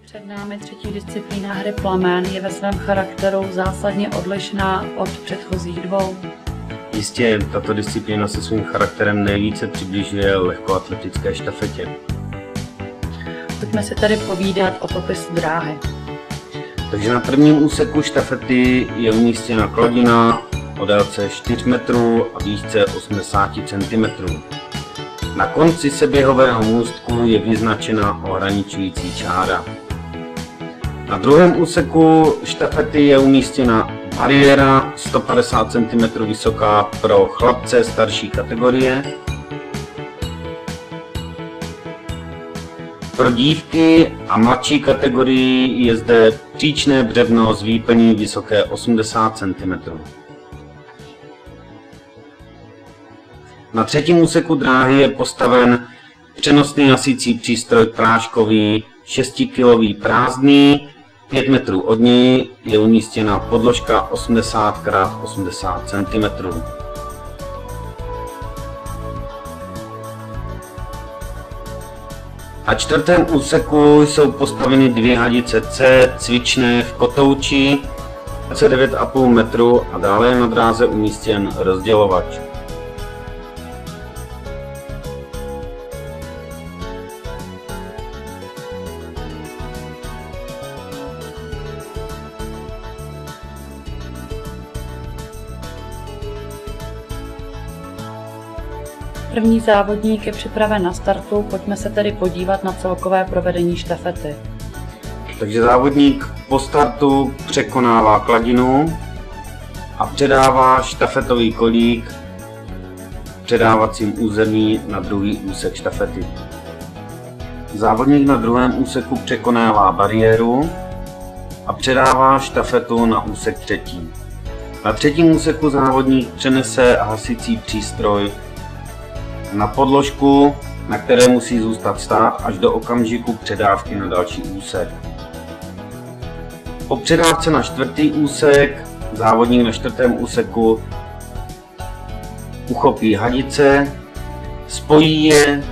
Před námi třetí disciplína hry Plamen je ve svém charakteru zásadně odlišná od předchozích dvou. Jistě, tato disciplína se svým charakterem nejvíce přibližuje lehkoatletické štafetě. Pojďme si tady povídat o popisu dráhy. Takže na prvním úseku štafety je umístěna kladina o délce 4 metrů a výšce 80 cm. Na konci seběhového můstku je vyznačena ohraničující čára. Na druhém úseku štafety je umístěna bariéra 150 cm vysoká pro chlapce starší kategorie. Pro dívky a mladší kategorii je zde příčné břevno s výplní vysoké 80 cm. Na třetím úseku dráhy je postaven přenosný hasící přístroj práškový 6kilový prázdný, 5 metrů od něj je umístěna podložka 80 x 80 cm. Na čtvrtém úseku jsou postaveny dvě hadice C cvičné v kotouči 9,5 metru a dále je na dráze umístěn rozdělovač. První závodník je připraven na startu, pojďme se tedy podívat na celkové provedení štafety. Takže závodník po startu překonává kladinu a předává štafetový kolík v předávacím území na druhý úsek štafety. Závodník na druhém úseku překonává bariéru a předává štafetu na úsek třetí. Na třetím úseku závodník přenese hasicí přístroj na podložku, na které musí zůstat stát až do okamžiku předávky na další úsek. Po předávce na čtvrtý úsek závodník na čtvrtém úseku uchopí hadice, spojí je,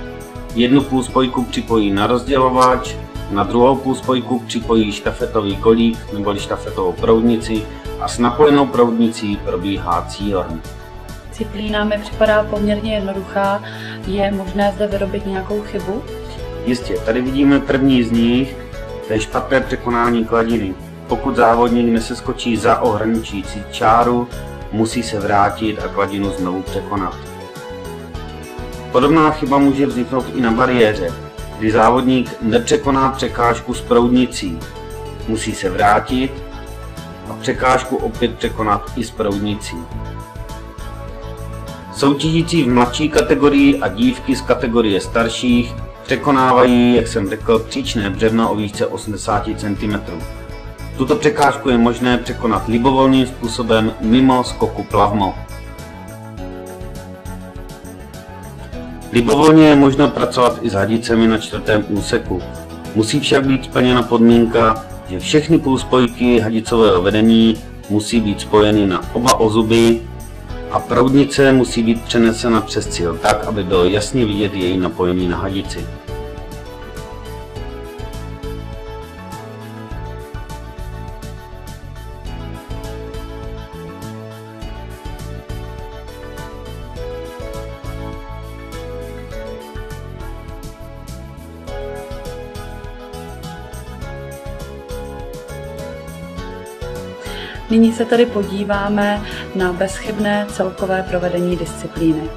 jednu půlspojku připojí na rozdělovač, na druhou půlspojku připojí štafetový kolík neboli štafetovou proudnici a s napojenou proudnicí probíhá cílem. Disciplína mi připadá poměrně jednoduchá. Je možné zde vyrobit nějakou chybu? Jistě, tady vidíme první z nich, to je špatné překonání kladiny. Pokud závodník neseskočí za ohraničující čáru, musí se vrátit a kladinu znovu překonat. Podobná chyba může vzniknout i na bariéře, kdy závodník nepřekoná překážku s proudnicí. Musí se vrátit a překážku opět překonat i s proudnicí. Soutěžící v mladší kategorii a dívky z kategorie starších překonávají, jak jsem řekl, příčné břevno o výšce 80 cm. Tuto překážku je možné překonat libovolným způsobem mimo skoku plavmo. Libovolně je možno pracovat i s hadicemi na čtvrtém úseku. Musí však být splněna podmínka, že všechny půlspojky hadicového vedení musí být spojeny na oba ozuby a proudnice musí být přenesena přes cíl tak, aby bylo jasně vidět její napojení na hadici. Nyní se tedy podíváme na bezchybné celkové provedení disciplíny.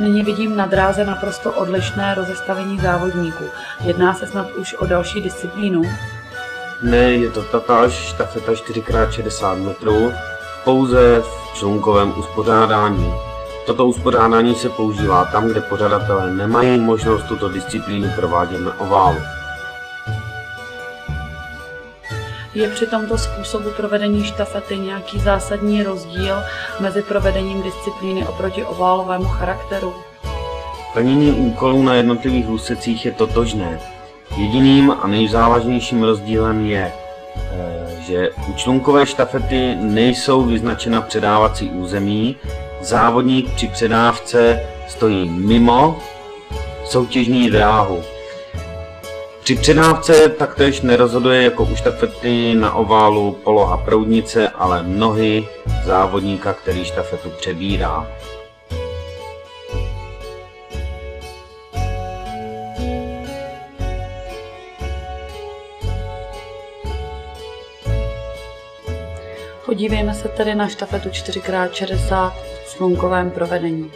Nyní vidím na dráze naprosto odlišné rozestavení závodníků. Jedná se snad už o další disciplínu? Ne, je to tatáž štafeta 4x60 metrů, pouze v člunkovém uspořádání. Toto uspořádání se používá tam, kde pořadatelé nemají možnost tuto disciplínu provádět na oválu. Je při tomto způsobu provedení štafety nějaký zásadní rozdíl mezi provedením disciplíny oproti oválovému charakteru? Plnění úkolů na jednotlivých úsecích je totožné. Jediným a nejzávažnějším rozdílem je, že u člunkové štafety nejsou vyznačena předávací území, závodník při předávce stojí mimo soutěžní dráhu. Při předávce taktéž nerozhoduje jako u štafety na oválu poloha proudnice, ale nohy závodníka, který štafetu přebírá. Podívejme se tedy na štafetu 4x60 v člunkovém provedení.